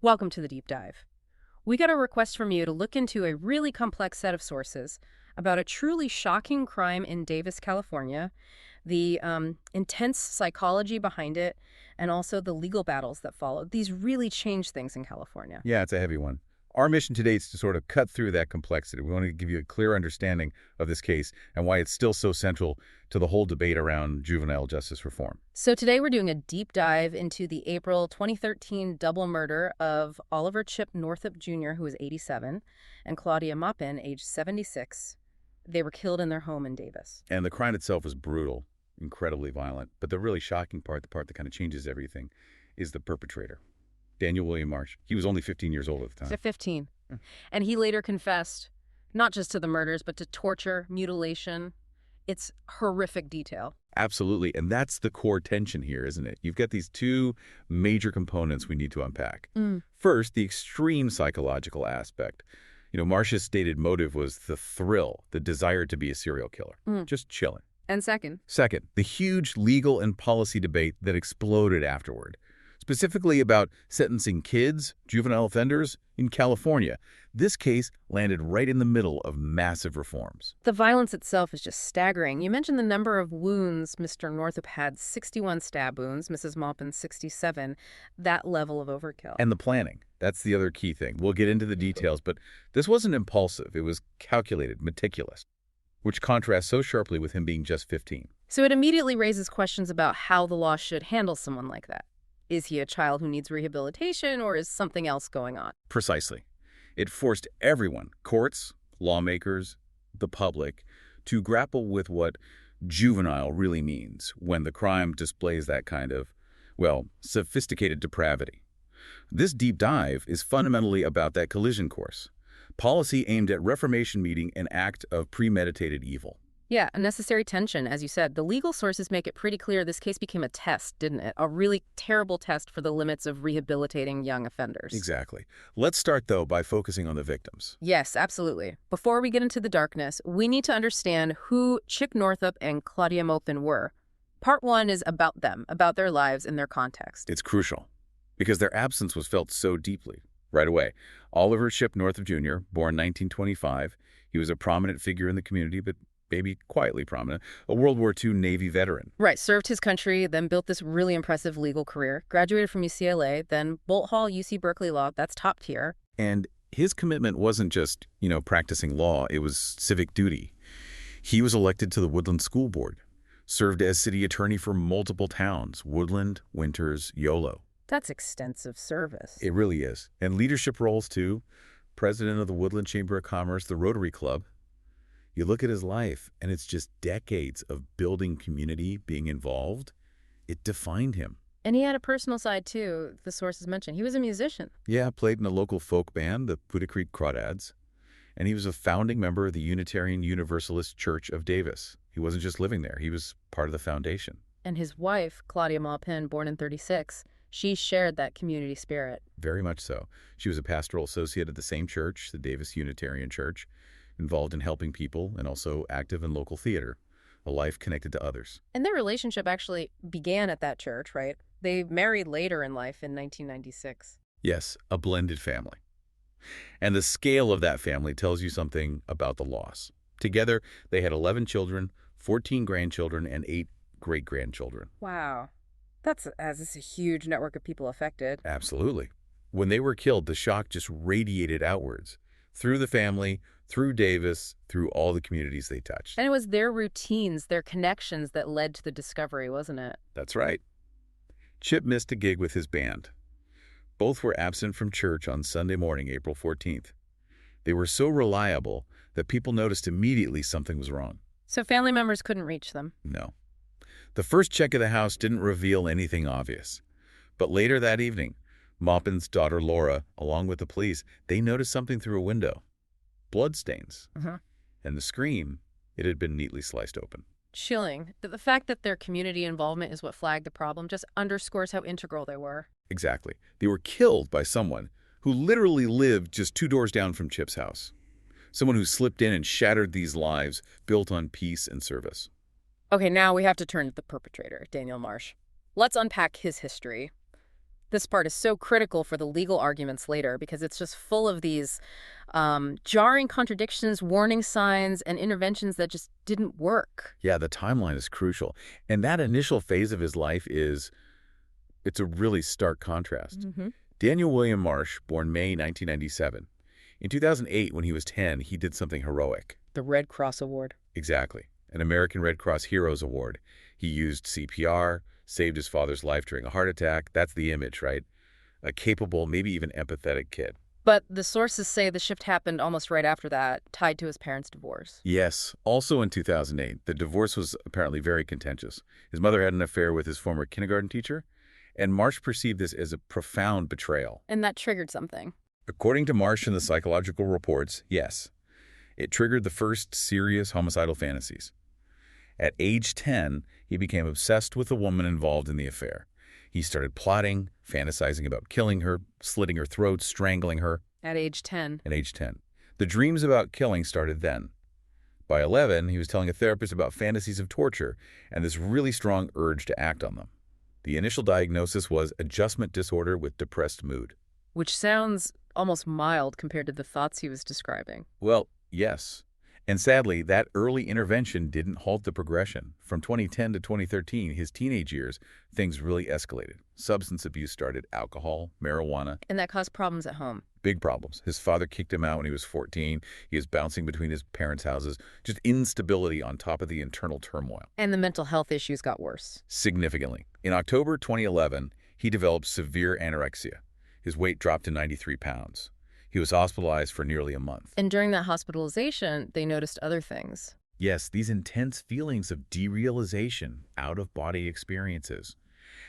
Welcome to the deep dive. We got a request from you to look into a really complex set of sources about a truly shocking crime in Davis, California, the intense psychology behind it, and also the legal battles that followed. These really changed things in California. Yeah, it's a heavy one. Our mission today is to sort of cut through that complexity. We want to give you a clear understanding of this case and why it's still so central to the whole debate around juvenile justice reform. So today we're doing a deep dive into the April 2013 double murder of Oliver Chip Northup Jr., who was 87, and Claudia Maupin, age 76. They were killed in their home in Davis. And the crime itself was brutal, incredibly violent. But the really shocking part, the part that kind of changes everything, is the perpetrator. Daniel Marsh. He was only 15 years old at the time. So 15. And he later confessed, not just to the murders, but to torture, mutilation. It's horrific detail. Absolutely. And that's the core tension here, isn't it? You've got these two major components we need to unpack. First, the extreme psychological aspect. Marsh's stated motive was the thrill, the desire to be a serial killer. Just chilling. And second, the huge legal and policy debate that exploded afterward. Specifically about sentencing kids, juvenile offenders, in California. This case landed right in the middle of massive reforms. the violence itself is just staggering. You mentioned the number of wounds Mr. Northup had, 61 stab wounds, Mrs. Maupin 67, that level of overkill. And the planning. That's the other key thing. We'll get into the details, but this wasn't impulsive. It was calculated, meticulous, which contrasts so sharply with him being just 15. So it immediately raises questions about how the law should handle someone like that. Is he a child who needs rehabilitation, or is something else going on? Precisely. It forced everyone, courts, lawmakers, the public, to grapple with what juvenile really means when the crime displays that kind of, sophisticated depravity. This deep dive is fundamentally about that collision course. Policy aimed at reformation meeting an act of premeditated evil. Yeah, unnecessary tension, as you said. The legal sources make it pretty clear this case became a test, didn't it? A really terrible test for the limits of rehabilitating young offenders. Exactly. Let's start, though, by focusing on the victims. Yes, absolutely. Before we get into the darkness, we need to understand who Chick Northup and Claudia Maupin were. Part one is about them, about their lives and their context. It's crucial, because their absence was felt so deeply. Right away, Oliver Chip Northup Jr., born 1925, he was a prominent figure in the community, but maybe quietly prominent, a World War II Navy veteran. Right, served his country, then built this really impressive legal career, graduated from UCLA, then Bolt Hall, UC Berkeley Law, that's top tier. And his commitment wasn't just, practicing law, it was civic duty. He was elected to the Woodland School Board, served as city attorney for multiple towns, Woodland, Winters, Yolo. That's extensive service. It really is. And leadership roles, too. President of the Woodland Chamber of Commerce, the Rotary Club. You look at his life, and it's just decades of building community, being involved. It defined him. And he had a personal side, too, the sources mentioned. He was a musician. Yeah, played in a local folk band, the Putah Creek Crawdads. And he was a founding member of the Unitarian Universalist Church of Davis. He wasn't just living there. He was part of the foundation. And his wife, Claudia Maupin, born in 36, she shared that community spirit. Very much so. She was a pastoral associate at the same church, the Davis Unitarian Church, involved in helping people and also active in local theater, a life connected to others. And their relationship actually began at that church, right? They married later in life in 1996. Yes, a blended family. And the scale of that family tells you something about the loss. Together, they had 11 children, 14 grandchildren, and 8 great-grandchildren. Wow. That's a huge network of people affected. Absolutely. When they were killed, the shock just radiated outwards, through the family, through Davis, through all the communities they touched. And it was their routines, their connections that led to the discovery, wasn't it? That's right. Chip missed a gig with his band. Both were absent from church on Sunday morning, April 14th. They were so reliable that people noticed immediately something was wrong. So family members couldn't reach them? No. The first check of the house didn't reveal anything obvious. But later that evening, Maupin's daughter Laura, along with the police, they noticed something through a window. Bloodstains. And the screen, it had been neatly sliced open. Chilling. The fact that their community involvement is what flagged the problem just underscores how integral they were. Exactly. They were killed by someone who literally lived just 2 doors down from Chip's house. Someone who slipped in and shattered these lives built on peace and service. Okay, now we have to turn to the perpetrator, Daniel Marsh. Let's unpack his history. This part is so critical for the legal arguments later because it's just full of these jarring contradictions, warning signs, and interventions that just didn't work. Yeah, the timeline is crucial. And that initial phase of his life it's a really stark contrast. Hmm. Daniel William Marsh, born May 1997. In 2008, when he was 10, he did something heroic. The Red Cross Award. Exactly. An American Red Cross Heroes Award. He used CPR, saved his father's life during a heart attack. That's the image, right? A capable, maybe even empathetic kid. But the sources say the shift happened almost right after that, tied to his parents' divorce. Yes, also in 2008, the divorce was apparently very contentious. His mother had an affair with his former kindergarten teacher, and Marsh perceived this as a profound betrayal. And that triggered something. According to Marsh and the psychological reports, yes, it triggered the first serious homicidal fantasies. At age 10, he became obsessed with the woman involved in the affair. He started plotting, fantasizing about killing her, slitting her throat, strangling her. At age 10. At age 10. The dreams about killing started then. By 11, he was telling a therapist about fantasies of torture and this really strong urge to act on them. The initial diagnosis was adjustment disorder with depressed mood. Which sounds almost mild compared to the thoughts he was describing. Well, yes. And sadly, that early intervention didn't halt the progression. From 2010 to 2013, his teenage years, things really escalated. Substance abuse started, alcohol, marijuana. And that caused problems at home. Big problems. His father kicked him out when he was 14. He was bouncing between his parents' houses. Just instability on top of the internal turmoil. And the mental health issues got worse. Significantly. In October 2011, he developed severe anorexia. His weight dropped to 93 pounds. He was hospitalized for nearly a month. And during that hospitalization, they noticed other things. Yes, these intense feelings of derealization, out-of-body experiences,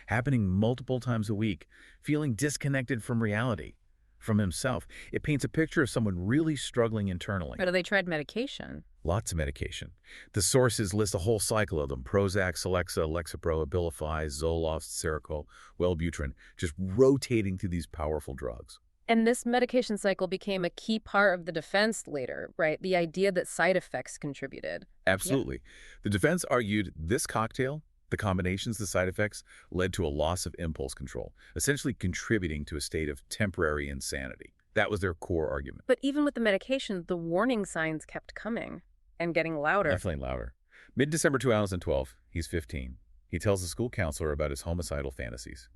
happening multiple times a week, feeling disconnected from reality, from himself. It paints a picture of someone really struggling internally. But they tried medication. Lots of medication. The sources list a whole cycle of them: Prozac, Celexa, Lexapro, Abilify, Zoloft, Seroquel, Wellbutrin, just rotating through these powerful drugs. And this medication cycle became a key part of the defense later, right? The idea that side effects contributed. Absolutely. Yeah. The defense argued this cocktail, the combinations, the side effects, led to a loss of impulse control, essentially contributing to a state of temporary insanity. That was their core argument. But even with the medication, the warning signs kept coming and getting louder. Definitely louder. Mid-December 2012, he's 15. He tells the school counselor about his homicidal fantasies.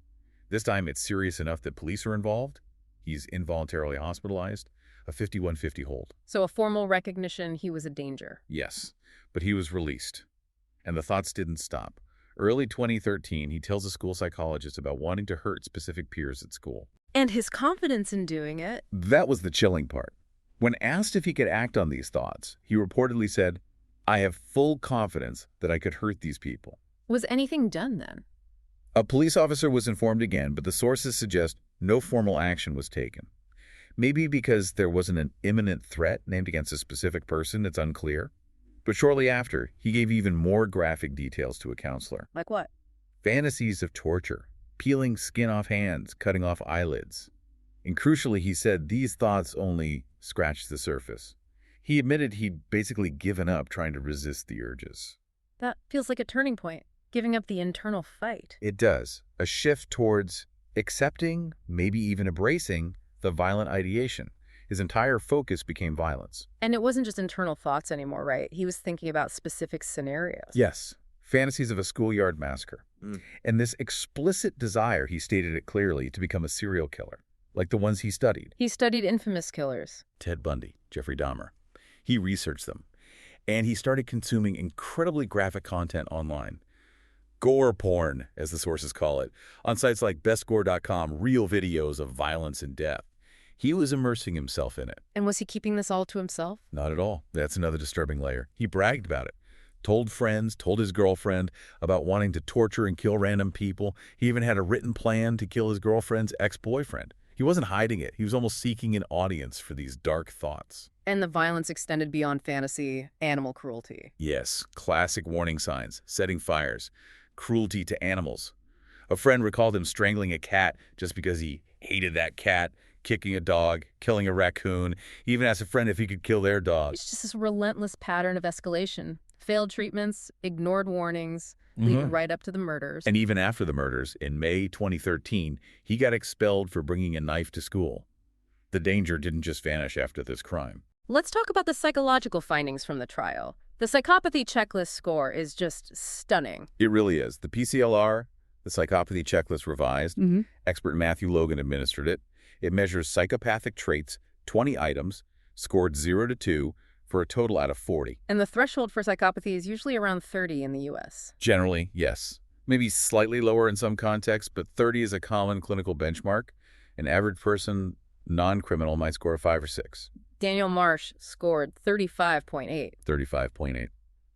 This time it's serious enough that police are involved. He's involuntarily hospitalized, a 5150 hold. So a formal recognition he was a danger. Yes, but he was released. And the thoughts didn't stop. Early 2013, he tells a school psychologist about wanting to hurt specific peers at school. And his confidence in doing it. That was the chilling part. When asked if he could act on these thoughts, he reportedly said, "I have full confidence that I could hurt these people." Was anything done then? A police officer was informed again, but the sources suggest no formal action was taken. Maybe because there wasn't an imminent threat named against a specific person, it's unclear. But shortly after, he gave even more graphic details to a counselor. Like what? Fantasies of torture, peeling skin off hands, cutting off eyelids. And crucially, he said these thoughts only scratched the surface. He admitted he'd basically given up trying to resist the urges. That feels like a turning point, giving up the internal fight. It does. A shift towards accepting, maybe even embracing, the violent ideation. His entire focus became violence. And it wasn't just internal thoughts anymore, right? He was thinking about specific scenarios. Yes. Fantasies of a schoolyard massacre. And this explicit desire, he stated it clearly, to become a serial killer, like the ones he studied. He studied infamous killers. Ted Bundy, Jeffrey Dahmer. He researched them. And he started consuming incredibly graphic content online. Gore porn, as the sources call it, on sites like bestgore.com, real videos of violence and death. He was immersing himself in it. And was he keeping this all to himself? Not at all. That's another disturbing layer. He bragged about it. Told friends, told his girlfriend about wanting to torture and kill random people. He even had a written plan to kill his girlfriend's ex-boyfriend. He wasn't hiding it. He was almost seeking an audience for these dark thoughts. And the violence extended beyond fantasy, animal cruelty. Yes, classic warning signs, setting fires, cruelty to animals. A friend recalled him strangling a cat just because he hated that cat, kicking a dog, killing a raccoon. He even asked a friend if he could kill their dog. It's just this relentless pattern of escalation. Failed treatments, ignored warnings, leading right up to the murders. And even after the murders, in May 2013, he got expelled for bringing a knife to school. The danger didn't just vanish after this crime. Let's talk about the psychological findings from the trial. The psychopathy checklist score is just stunning. It really is. The PCLR, the psychopathy checklist revised, expert Matthew Logan administered it. It measures psychopathic traits, 20 items, scored 0 to 2, for a total out of 40. And the threshold for psychopathy is usually around 30 in the U.S. Generally, yes. Maybe slightly lower in some contexts, but 30 is a common clinical benchmark. An average person, non-criminal, might score a 5 or 6. Daniel Marsh scored 35.8. 35.8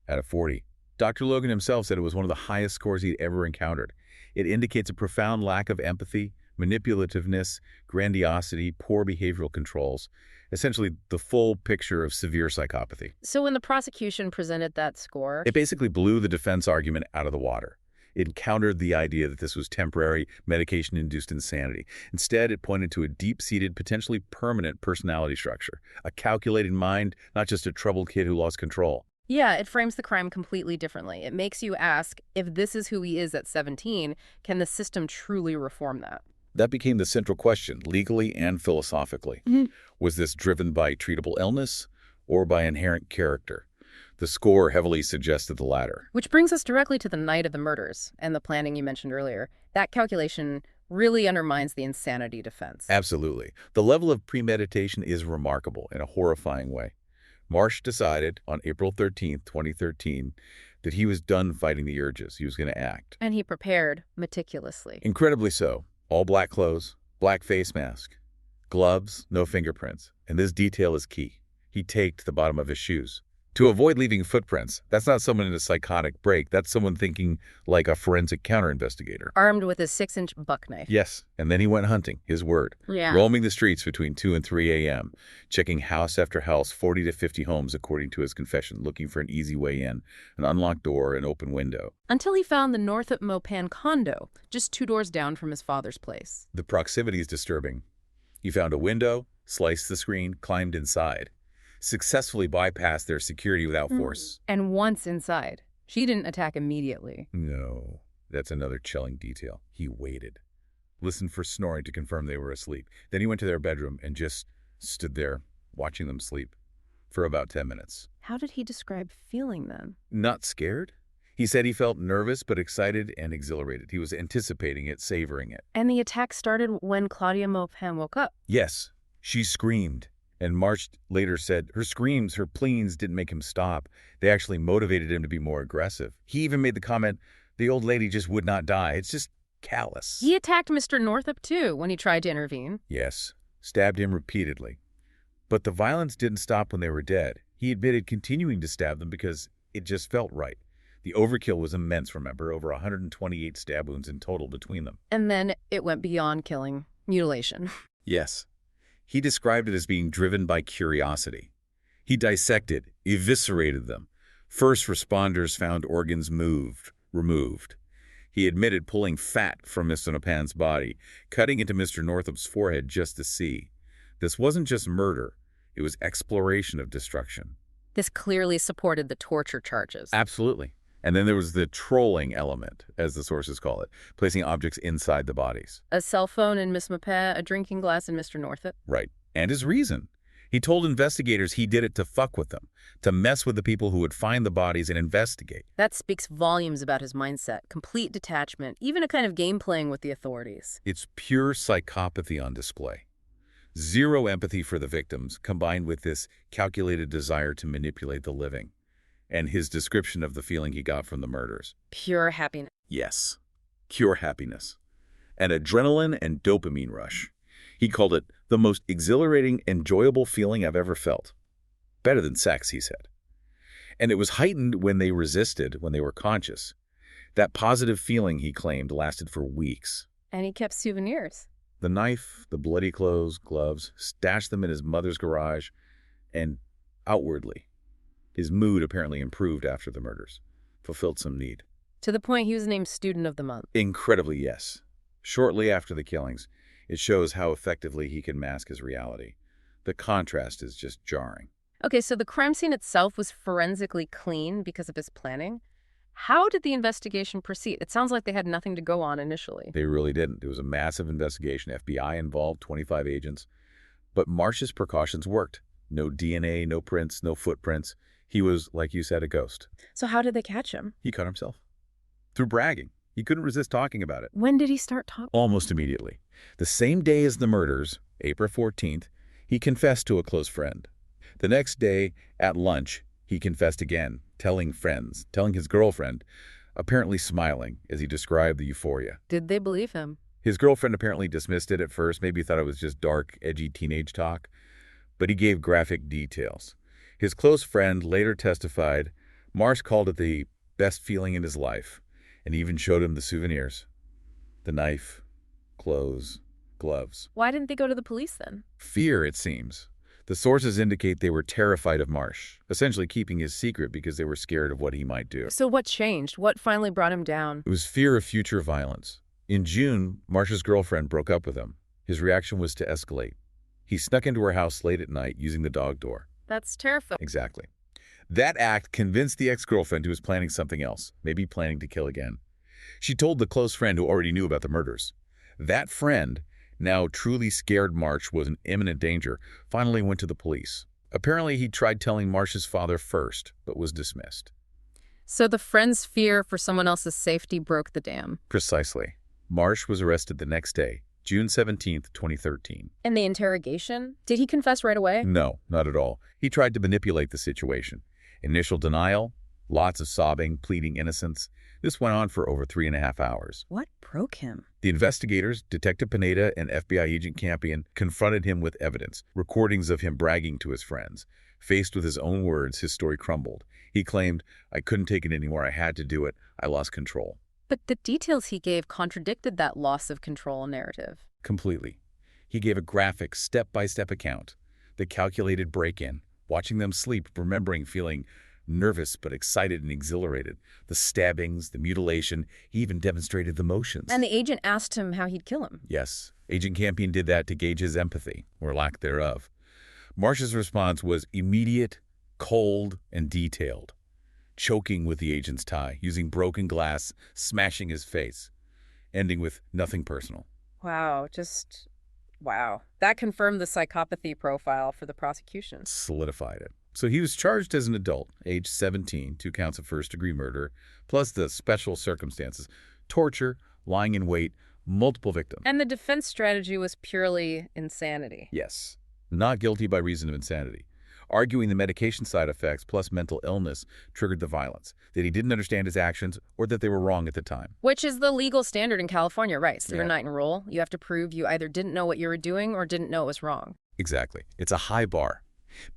out of 40. Dr. Logan himself said it was one of the highest scores he'd ever encountered. It indicates a profound lack of empathy, manipulativeness, grandiosity, poor behavioral controls, essentially the full picture of severe psychopathy. So when the prosecution presented that score, It basically blew the defense argument out of the water. It countered the idea that this was temporary, medication-induced insanity. Instead, it pointed to a deep-seated, potentially permanent personality structure, a calculating mind, not just a troubled kid who lost control. yeah, it frames the crime completely differently. It makes you ask, if this is who he is at 17, can the system truly reform that? That became the central question, legally and philosophically. Was this driven by treatable illness or by inherent character? The score heavily suggested the latter. Which brings us directly to the night of the murders and the planning you mentioned earlier. That calculation really undermines the insanity defense. Absolutely. The level of premeditation is remarkable in a horrifying way. Marsh decided on April 13th, 2013, that he was done fighting the urges. He was going to act. And he prepared meticulously. Incredibly so. All black clothes, black face mask, gloves, no fingerprints. And this detail is key. He taped the bottom of his shoes to avoid leaving footprints. That's not someone in a psychotic break. That's someone thinking like a forensic counter-investigator. Armed with a 6-inch buck knife. Yes, and then he went hunting, his word. Yeah. Roaming the streets between 2 and 3 a.m., checking house after house, 40 to 50 homes according to his confession, looking for an easy way in, an unlocked door, an open window. Until he found the Northup Maupin condo, just 2 doors down from his father's place. The proximity is disturbing. He found a window, sliced the screen, climbed inside. Successfully bypassed their security without force. And once inside, she didn't attack immediately. No, that's another chilling detail. He waited, listened for snoring to confirm they were asleep. Then he went to their bedroom and just stood there, watching them sleep, for about 10 minutes. How did he describe feeling then? Not scared? He said he felt nervous but excited and exhilarated. He was anticipating it, savoring it. And the attack started when Claudia Maupin woke up. Yes, she screamed. And Marsh later said her screams, her pleas didn't make him stop. They actually motivated him to be more aggressive. He even made the comment, the old lady just would not die. It's just callous. He attacked Mr. Northup, too, when he tried to intervene. Yes, stabbed him repeatedly. But the violence didn't stop when they were dead. He admitted continuing to stab them because it just felt right. The overkill was immense, remember, over 128 stab wounds in total between them. And then it went beyond killing, mutilation. Yes. He described it as being driven by curiosity. He dissected, eviscerated them. First responders found organs removed. He admitted pulling fat from Mr. Maupin's body, cutting into Mr. Northup's forehead just to see. This wasn't just murder. It was exploration of destruction. This clearly supported the torture charges. Absolutely. And then there was the trolling element, as the sources call it, placing objects inside the bodies. A cell phone in Miss Maupin, a drinking glass in Mr. Northup. Right. And his reason. He told investigators he did it to fuck with them, to mess with the people who would find the bodies and investigate. That speaks volumes about his mindset, complete detachment, even a kind of game playing with the authorities. It's pure psychopathy on display. Zero empathy for the victims, combined with this calculated desire to manipulate the living. And his description of the feeling he got from the murders. Pure happiness. Yes, pure happiness. An adrenaline and dopamine rush. He called it the most exhilarating, enjoyable feeling I've ever felt. Better than sex, he said. And it was heightened when they resisted, when they were conscious. That positive feeling, he claimed, lasted for weeks. And he kept souvenirs. The knife, the bloody clothes, gloves, stashed them in his mother's garage, and outwardly, his mood apparently improved after the murders, fulfilled some need. To the point he was named Student of the Month. Incredibly, yes. Shortly after the killings, it shows how effectively he can mask his reality. The contrast is just jarring. Okay, so the crime scene itself was forensically clean because of his planning. How did the investigation proceed? It sounds like they had nothing to go on initially. They really didn't. It was a massive investigation. FBI involved, 25 agents. But Marsh's precautions worked. No DNA, no prints, no footprints. He was, like you said, a ghost. So how did they catch him? He caught himself. Through bragging. He couldn't resist talking about it. When did he start talking? Almost immediately. The same day as the murders, April 14th, he confessed to a close friend. The next day, at lunch, he confessed again, telling his girlfriend, apparently smiling as he described the euphoria. Did they believe him? His girlfriend apparently dismissed it at first, maybe thought it was just dark, edgy teenage talk, but he gave graphic details. His close friend later testified Marsh called it the best feeling in his life, and even showed him the souvenirs. The knife, clothes, gloves. Why didn't they go to the police then? Fear, it seems. The sources indicate they were terrified of Marsh, essentially keeping his secret because they were scared of what he might do. So what changed? What finally brought him down? It was fear of future violence. In June, Marsh's girlfriend broke up with him. His reaction was to escalate. He snuck into her house late at night using the dog door. That's terrifying. Exactly. That act convinced the ex-girlfriend who was planning something else, maybe planning to kill again. She told the close friend who already knew about the murders. That friend, now truly scared Marsh was in imminent danger, finally went to the police. Apparently, he tried telling Marsh's father first, but was dismissed. So the friend's fear for someone else's safety broke the dam. Precisely. Marsh was arrested the next day, June 17th, 2013. And the interrogation? Did he confess right away? No, not at all. He tried to manipulate the situation. Initial denial, lots of sobbing, pleading innocence. This went on for over 3.5 hours. What broke him? The investigators, Detective Pineda and FBI Agent Campion, confronted him with evidence, recordings of him bragging to his friends. Faced with his own words, his story crumbled. He claimed, "I couldn't take it anymore. I had to do it. I lost control." But the details he gave contradicted that loss of control narrative. Completely. He gave a graphic, step-by-step account. The calculated break-in, watching them sleep, remembering feeling nervous but excited and exhilarated. The stabbings, the mutilation, he even demonstrated the motions. And the agent asked him how he'd kill him. Yes, Agent Campion did that to gauge his empathy, or lack thereof. Marsh's response was immediate, cold, and detailed. Choking with the agent's tie, using broken glass, smashing his face, ending with nothing personal. Wow, wow. That confirmed the psychopathy profile for the prosecution. Solidified it. So he was charged as an adult, age 17, 2 counts of first-degree murder, plus the special circumstances, torture, lying in wait, multiple victims. And the defense strategy was purely insanity. Yes, not guilty by reason of insanity. Arguing the medication side effects plus mental illness triggered the violence, that he didn't understand his actions or that they were wrong at the time. Which is the legal standard in California, right? So Yeah. you're not enroll. You have to prove you either didn't know what you were doing or didn't know it was wrong. Exactly. It's a high bar.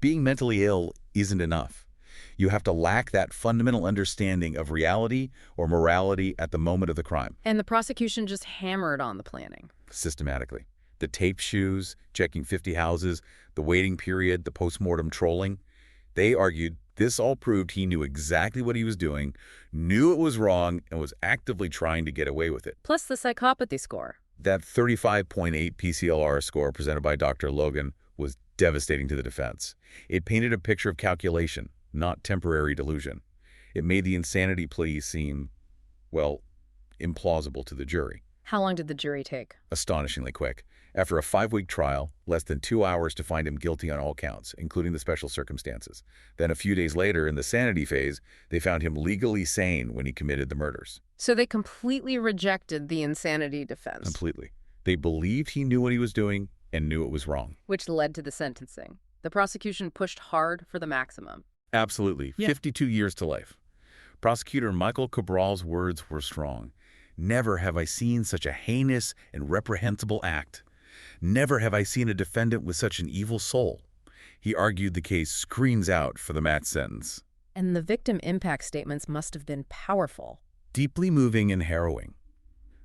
Being mentally ill isn't enough. You have to lack that fundamental understanding of reality or morality at the moment of the crime. And the prosecution just hammered on the planning. Systematically. The tape shoes, checking 50 houses, the waiting period, the postmortem trolling. They argued this all proved he knew exactly what he was doing, knew it was wrong, and was actively trying to get away with it. Plus the psychopathy score. That 35.8 PCLR score presented by Dr. Logan was devastating to the defense. It painted a picture of calculation, not temporary delusion. It made the insanity plea seem, well, implausible to the jury. How long did the jury take? Astonishingly quick. After a 5-week trial, less than 2 hours to find him guilty on all counts, including the special circumstances. Then a few days later, in the sanity phase, they found him legally sane when he committed the murders. So they completely rejected the insanity defense. Completely. They believed he knew what he was doing and knew it was wrong. Which led to the sentencing. The prosecution pushed hard for the maximum. Absolutely. 52 years to life. Prosecutor Michael Cabral's words were strong. "Never have I seen such a heinous and reprehensible act. Never have I seen a defendant with such an evil soul." He argued the case screams out for the match sentence. And the victim impact statements must have been powerful. Deeply moving and harrowing.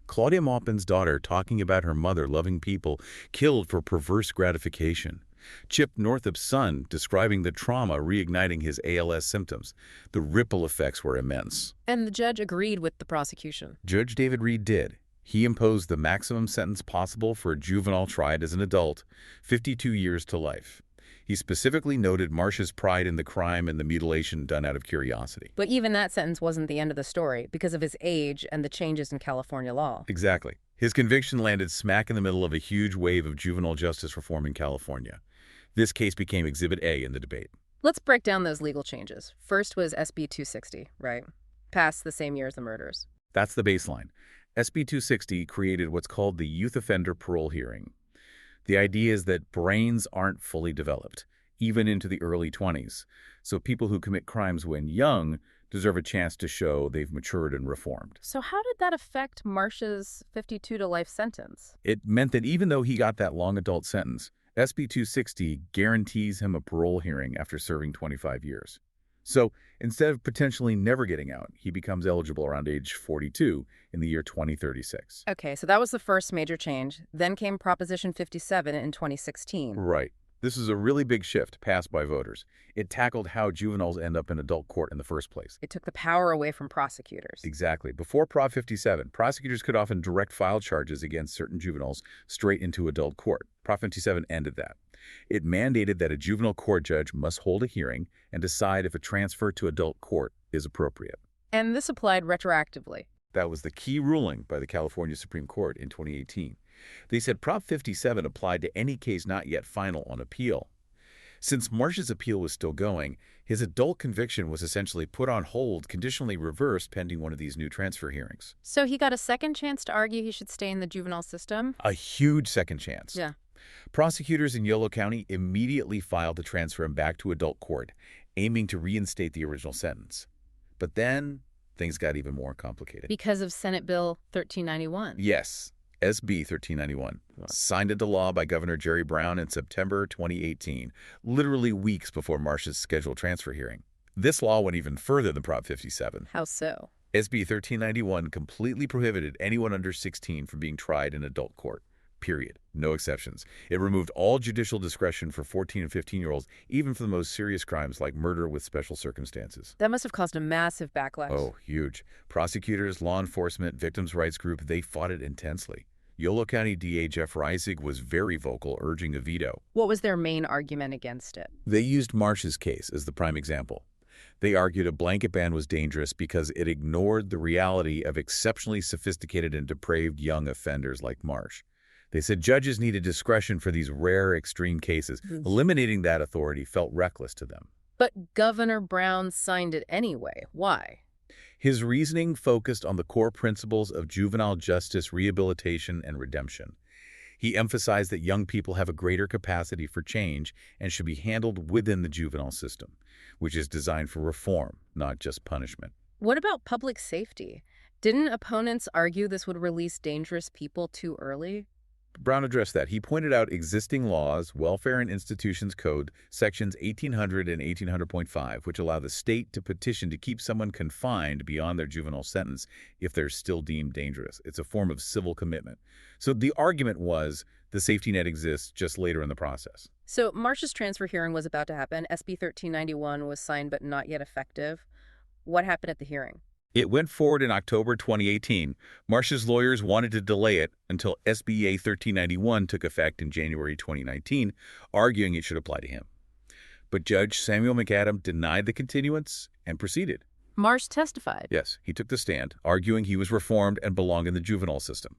Claudia Maupin's daughter talking about her mother loving people killed for perverse gratification. Chip Northup's son describing the trauma reigniting his ALS symptoms. The ripple effects were immense. And the judge agreed with the prosecution. Judge David Reed did. He imposed the maximum sentence possible for a juvenile tried as an adult, 52 years to life. He specifically noted Marsh's pride in the crime and the mutilation done out of curiosity. But even that sentence wasn't the end of the story because of his age and the changes in California law. Exactly. His conviction landed smack in the middle of a huge wave of juvenile justice reform in California. This case became Exhibit A in the debate. Let's break down those legal changes. First was SB 260, right? Passed the same year as the murders. That's the baseline. SB 260 created what's called the Youth Offender Parole Hearing. The idea is that brains aren't fully developed, even into the early 20s. So people who commit crimes when young deserve a chance to show they've matured and reformed. So how did that affect Marsh's 52 to life sentence? It meant that even though he got that long adult sentence, SB 260 guarantees him a parole hearing after serving 25 years. So instead of potentially never getting out, he becomes eligible around age 42 in the year 2036. Okay, so that was the first major change. Then came Proposition 57 in 2016. Right. This is a really big shift passed by voters. It tackled how juveniles end up in adult court in the first place. It took the power away from prosecutors. Exactly. Before Prop 57, prosecutors could often direct file charges against certain juveniles straight into adult court. Prop 57 ended that. It mandated that a juvenile court judge must hold a hearing and decide if a transfer to adult court is appropriate. And this applied retroactively. That was the key ruling by the California Supreme Court in 2018. They said Prop 57 applied to any case not yet final on appeal. Since Marsh's appeal was still going, his adult conviction was essentially put on hold, conditionally reversed pending one of these new transfer hearings. So he got a second chance to argue he should stay in the juvenile system? A huge second chance. Yeah. Prosecutors in Yolo County immediately filed to transfer him back to adult court, aiming to reinstate the original sentence. But then things got even more complicated. Because of Senate Bill 1391. Yes. SB 1391, signed into law by Governor Jerry Brown in September 2018, literally weeks before Marsh's scheduled transfer hearing. This law went even further than Prop 57. How so? SB 1391 completely prohibited anyone under 16 from being tried in adult court. Period. No exceptions. It removed all judicial discretion for 14 and 15-year-olds, even for the most serious crimes like murder with special circumstances. That must have caused a massive backlash. Oh, huge. Prosecutors, law enforcement, victims' rights group, they fought it intensely. Yolo County DA Jeff Reisig was very vocal, urging a veto. What was their main argument against it? They used Marsh's case as the prime example. They argued a blanket ban was dangerous because it ignored the reality of exceptionally sophisticated and depraved young offenders like Marsh. They said judges needed discretion for these rare, extreme cases. Eliminating that authority felt reckless to them. But Governor Brown signed it anyway. Why? His reasoning focused on the core principles of juvenile justice, rehabilitation, and redemption. He emphasized that young people have a greater capacity for change and should be handled within the juvenile system, which is designed for reform, not just punishment. What about public safety? Didn't opponents argue this would release dangerous people too early? Brown addressed that. He pointed out existing laws, Welfare and Institutions Code, sections 1800 and 1800.5, which allow the state to petition to keep someone confined beyond their juvenile sentence if they're still deemed dangerous. It's a form of civil commitment. So the argument was the safety net exists just later in the process. So Marsh's transfer hearing was about to happen. SB 1391 was signed but not yet effective. What happened at the hearing? It went forward in October 2018. Marsh's lawyers wanted to delay it until SBA 1391 took effect in January 2019, arguing it should apply to him. But Judge Samuel McAdam denied the continuance and proceeded. Marsh testified. Yes, he took the stand, arguing he was reformed and belonged in the juvenile system.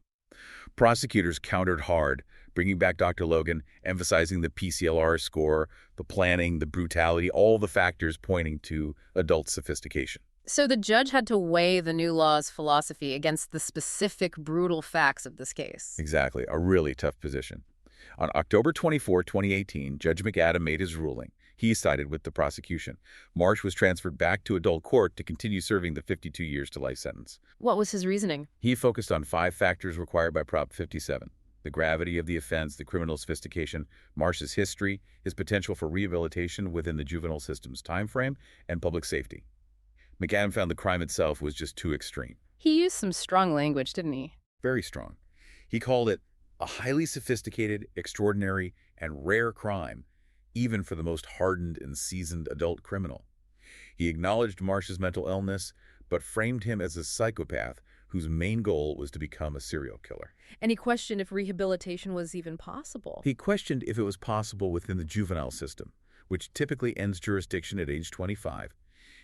Prosecutors countered hard, bringing back Dr. Logan, emphasizing the PCLR score, the planning, the brutality, all the factors pointing to adult sophistication. So the judge had to weigh the new law's philosophy against the specific brutal facts of this case. Exactly, a really tough position. On October 24, 2018, Judge McAdam made his ruling. He sided with the prosecution. Marsh was transferred back to adult court to continue serving the 52 years to life sentence. What was his reasoning? He focused on 5 factors required by Prop 57. The gravity of the offense, the criminal sophistication, Marsh's history, his potential for rehabilitation within the juvenile system's time frame, and public safety. McAdam found the crime itself was just too extreme. He used some strong language, didn't he? Very strong. He called it a highly sophisticated, extraordinary, and rare crime, even for the most hardened and seasoned adult criminal. He acknowledged Marsh's mental illness, but framed him as a psychopath whose main goal was to become a serial killer. And he questioned if rehabilitation was even possible. He questioned if it was possible within the juvenile system, which typically ends jurisdiction at age 25.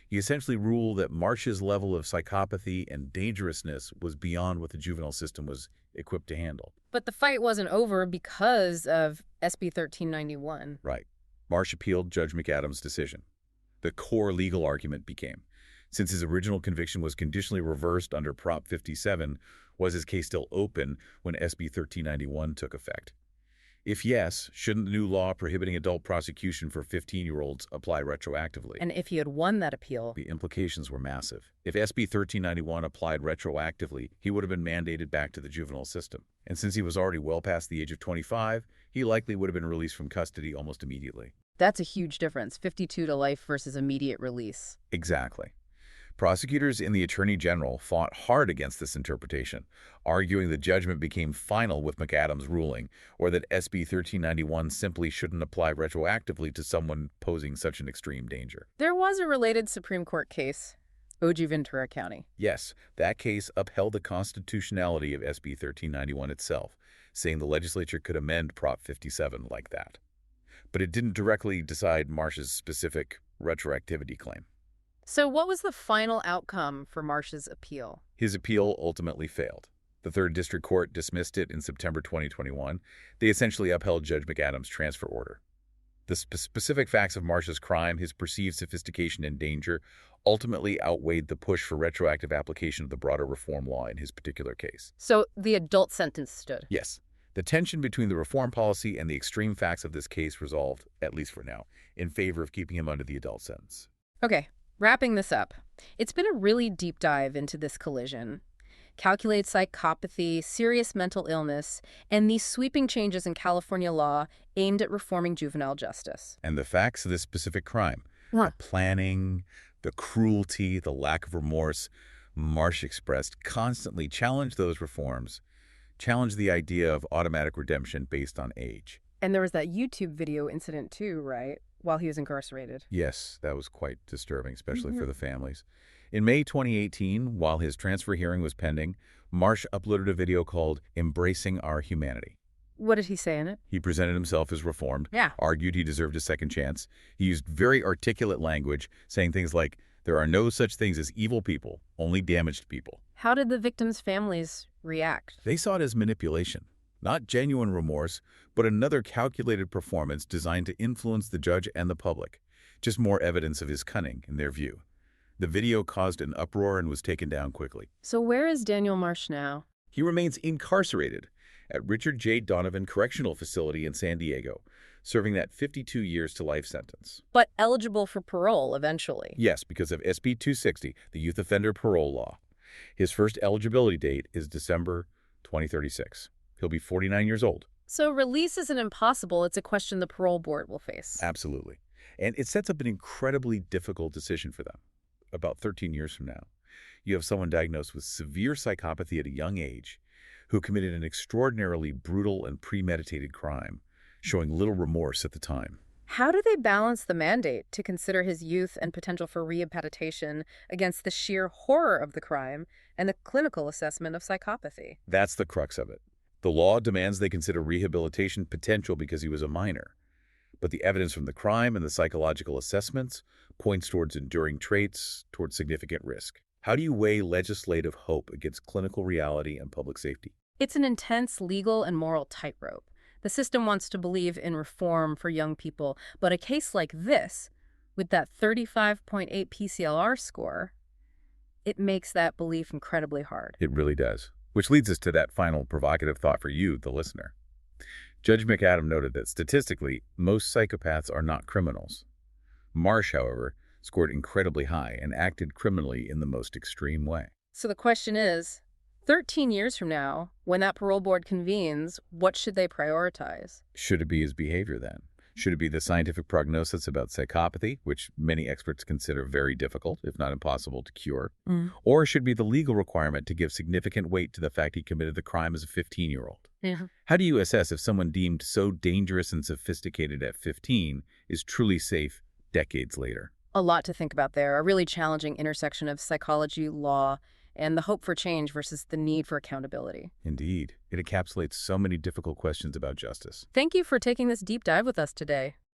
He essentially ruled that Marsh's level of psychopathy and dangerousness was beyond what the juvenile system was equipped to handle. But the fight wasn't over because of SB 1391. Right. Marsh appealed Judge McAdams' decision. The core legal argument became, since his original conviction was conditionally reversed under Prop 57, was his case still open when SB 1391 took effect? If yes, shouldn't the new law prohibiting adult prosecution for 15-year-olds apply retroactively? And if he had won that appeal, The implications were massive. If SB 1391 applied retroactively, he would have been mandated back to the juvenile system. And since he was already well past the age of 25, he likely would have been released from custody almost immediately. that's a huge difference, 52 to life versus immediate release. Exactly. Prosecutors and the Attorney General fought hard against this interpretation, arguing the judgment became final with McAdams' ruling, or that SB 1391 simply shouldn't apply retroactively to someone posing such an extreme danger. There was a related Supreme Court case, OG Ventura County. Yes, that case upheld the constitutionality of SB 1391 itself, saying the legislature could amend Prop 57 like that. But it didn't directly decide Marsh's specific retroactivity claim. So what was the final outcome for Marsh's appeal? His appeal ultimately failed. The Third District Court dismissed it in September 2021. They essentially upheld Judge McAdams' transfer order. The specific facts of Marsh's crime, his perceived sophistication and danger, ultimately outweighed the push for retroactive application of the broader reform law in his particular case. So the adult sentence stood. Yes, the tension between the reform policy and the extreme facts of this case resolved, at least for now, in favor of keeping him under the adult sentence. Okay, wrapping this up. It's been a really deep dive into this collision. Calculated psychopathy, serious mental illness, and these sweeping changes in California law aimed at reforming juvenile justice. And the facts of this specific crime, the planning, the cruelty, the lack of remorse, Marsh expressed constantly challenged those reforms, challenged the idea of automatic redemption based on age. And there was that YouTube video incident too, right? While he was incarcerated. Yes, that was quite disturbing, especially for the families. In May 2018, while his transfer hearing was pending, Marsh uploaded a video called Embracing Our Humanity. What did he say in it? He presented himself as reformed, Yeah. argued he deserved a second chance. He used very articulate language, saying things like, "There are no such things as evil people, only damaged people." How did the victims' families react? They saw it as manipulation, not genuine remorse, but another calculated performance designed to influence the judge and the public. Just more evidence of his cunning, in their view. The video caused an uproar and was taken down quickly. So where is Daniel Marsh now? He remains incarcerated at Richard J. Donovan Correctional Facility in San Diego, serving that 52 years to life sentence. But eligible for parole eventually. Yes, because of SB 260, the Youth Offender Parole Law. His first eligibility date is December 2036. He'll be 49 years old. So release isn't impossible. It's a question the parole board will face. Absolutely. And it sets up an incredibly difficult decision for them. About 13 years from now, you have someone diagnosed with severe psychopathy at a young age who committed an extraordinarily brutal and premeditated crime, showing little remorse at the time. How do they balance the mandate to consider his youth and potential for rehabilitation against the sheer horror of the crime and the clinical assessment of psychopathy? That's the crux of it. The law demands they consider rehabilitation potential because he was a minor. But the evidence from the crime and the psychological assessments points towards enduring traits, towards significant risk. How do you weigh legislative hope against clinical reality and public safety? It's an intense legal and moral tightrope. The system wants to believe in reform for young people, but a case like this, with that 35.8 PCLR score, it makes that belief incredibly hard. It really does. Which leads us to that final provocative thought for you, the listener. Judge McAdams noted that statistically, most psychopaths are not criminals. Marsh, however, scored incredibly high and acted criminally in the most extreme way. So the question is, 13 years from now, when that parole board convenes, what should they prioritize? Should it be his behavior then? Should it be the scientific prognosis about psychopathy, which many experts consider very difficult, if not impossible, to cure? Or should it be the legal requirement to give significant weight to the fact he committed the crime as a 15-year-old? Yeah. How do you assess if someone deemed so dangerous and sophisticated at 15 is truly safe decades later? A lot to think about there, a really challenging intersection of psychology, law, and the hope for change versus the need for accountability. Indeed. It encapsulates so many difficult questions about justice. Thank you for taking this deep dive with us today.